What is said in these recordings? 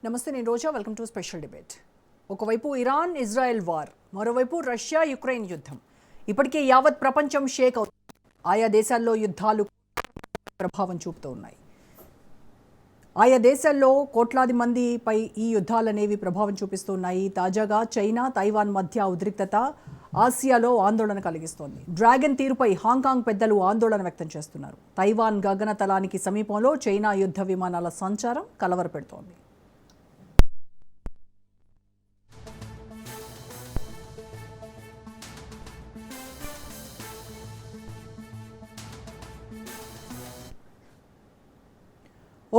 నమస్తే, నేను Roja. Welcome to special debate. ఒకవైపు ఇరాన్ ఇజ్రాయెల్ వార్, మరోవైపు రష్యా యుక్రెయిన్ యుద్ధం. ఇప్పటికే యావత్ ప్రపంచం షేక్ అవుతుంది. ఆయా దేశాల్లో యుద్ధాలు ప్రభావం చూపుతూ ఉన్నాయి. ఆయా దేశాల్లో కోట్లాది మందిపై ఈ యుద్ధాలనేవి ప్రభావం చూపిస్తున్నాయి. తాజాగా చైనా తైవాన్ మధ్య ఉద్రిక్తత ఆసియాలో ఆందోళన కలిగిస్తోంది. డ్రాగన్ తీరుపై హాంకాంగ్ పెద్దలు ఆందోళన వ్యక్తం చేస్తున్నారు. తైవాన్ గగనతలానికి సమీపంలో చైనా యుద్ధ విమానాల సంచారం కలవరపెడుతోంది.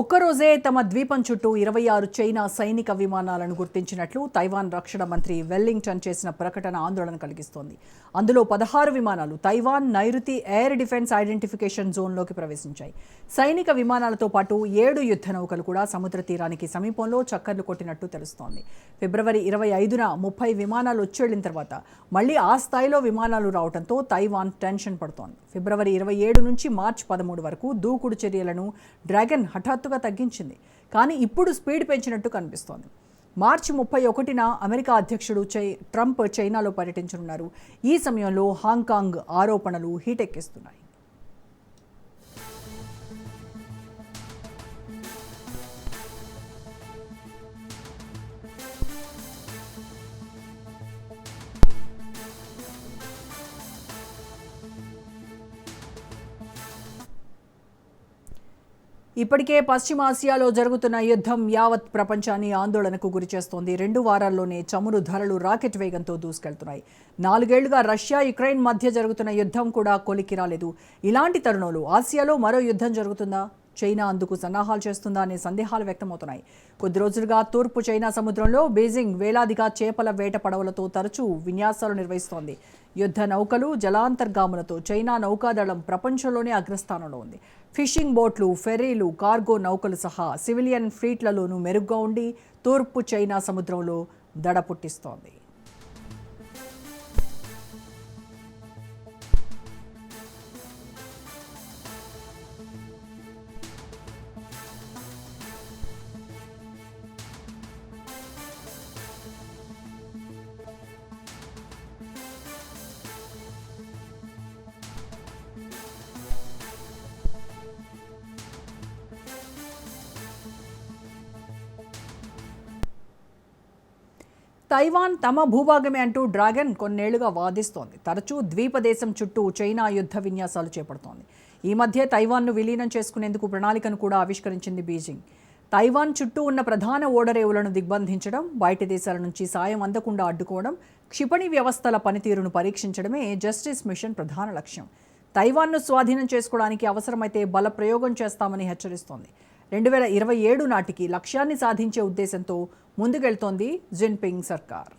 ఒక్కరోజే తమ ద్వీపం చుట్టూ 26 చైనా సైనిక విమానాలను గుర్తించినట్లు తైవాన్ రక్షణ మంత్రి వెల్లింగ్టన్ చేసిన ప్రకటన ఆందోళన కలిగిస్తోంది. అందులో 16 విమానాలు తైవాన్ నైరుతి ఎయిర్ డిఫెన్స్ ఐడెంటిఫికేషన్ జోన్లోకి ప్రవేశించాయి. సైనిక విమానాలతో పాటు 7 యుద్ధ నౌకలు కూడా సముద్ర తీరానికి సమీపంలో చక్కర్లు కొట్టినట్టు తెలుస్తోంది. ఫిబ్రవరి 25న 30 విమానాలు వచ్చేళ్లిన తర్వాత మళ్లీ ఆ స్థాయిలో విమానాలు రావడంతో తైవాన్ టెన్షన్ పడుతోంది. ఫిబ్రవరి 27 నుంచి మార్చి 13 వరకు దూకుడు చర్యలను డ్రాగన్ హఠాత్తుగా తగ్గించింది. కానీ ఇప్పుడు స్పీడ్ పెంచినట్టు కనిపిస్తోంది. మార్చి 31న అమెరికా అధ్యక్షుడు ట్రంప్ చైనాలో పర్యటించనున్నారు. ఈ సమయంలో హాంకాంగ్ ఆరోపణలు హీటెక్కిస్తున్నాయి. ఇప్పటికే పశ్చిమాసియాలో జరుగుతున్న యుద్ధం యావత్ ప్రపంచాన్ని ఆందోళనకు గురిచేస్తోంది. 2 వారాల్లోనే చమురు ధరలు రాకెట్ వేగంతో దూసుకెళ్తున్నాయి. 4 ఏళ్లుగా రష్యా యుక్రెయిన్ మధ్య జరుగుతున్న యుద్ధం కూడా కొలికి రాలేదు. ఇలాంటి తరుణంలో ఆసియాలో మరో యుద్ధం జరుగుతుందా? చైనా అందుకు సన్నాహాలు చేస్తుందా అనే సందేహాలు వ్యక్తమవుతున్నాయి. కొద్ది రోజులుగా తూర్పు చైనా సముద్రంలో బీజింగ్ వేలాదిగా చేపల వేట పడవలతో తరచూ విన్యాసాలు నిర్వహిస్తోంది. యుద్ధ నౌకలు, జలాంతర్గాములతో చైనా నౌకాదళం ప్రపంచంలోనే అగ్రస్థానంలో ఉంది. ఫిషింగ్ బోట్లు, ఫెర్రీలు, కార్గో నౌకలు సహా సివిలియన్ ఫ్లీట్లలోనూ మెరుగ్గా ఉండి తూర్పు చైనా సముద్రంలో దడ పుట్టిస్తోంది. తైవాన్ తమ భూభాగమే అంటూ డ్రాగన్ కొన్నేళ్లుగా వాదిస్తోంది. తరచూ ద్వీపదేశం చుట్టూ చైనా యుద్ధ విన్యాసాలు చేపడుతోంది. ఈ మధ్య తైవాన్ను విలీనం చేసుకునేందుకు ప్రణాళికను కూడా ఆవిష్కరించింది బీజింగ్. తైవాన్ చుట్టూ ఉన్న ప్రధాన ఓడరేవులను దిగ్బంధించడం, బయటి దేశాల నుంచి సాయం అందకుండా అడ్డుకోవడం, క్షిపణి వ్యవస్థల పనితీరును పరీక్షించడమే జస్టిస్ మిషన్ ప్రధాన లక్ష్యం. తైవాన్ను స్వాధీనం చేసుకోవడానికి అవసరమైతే బల ప్రయోగం చేస్తామని హెచ్చరిస్తోంది. 2027 నాటికి లక్ష్యాన్ని సాధించే ఉద్దేశంతో ముందుకెళ్తోంది జిన్పింగ్ సర్కార్.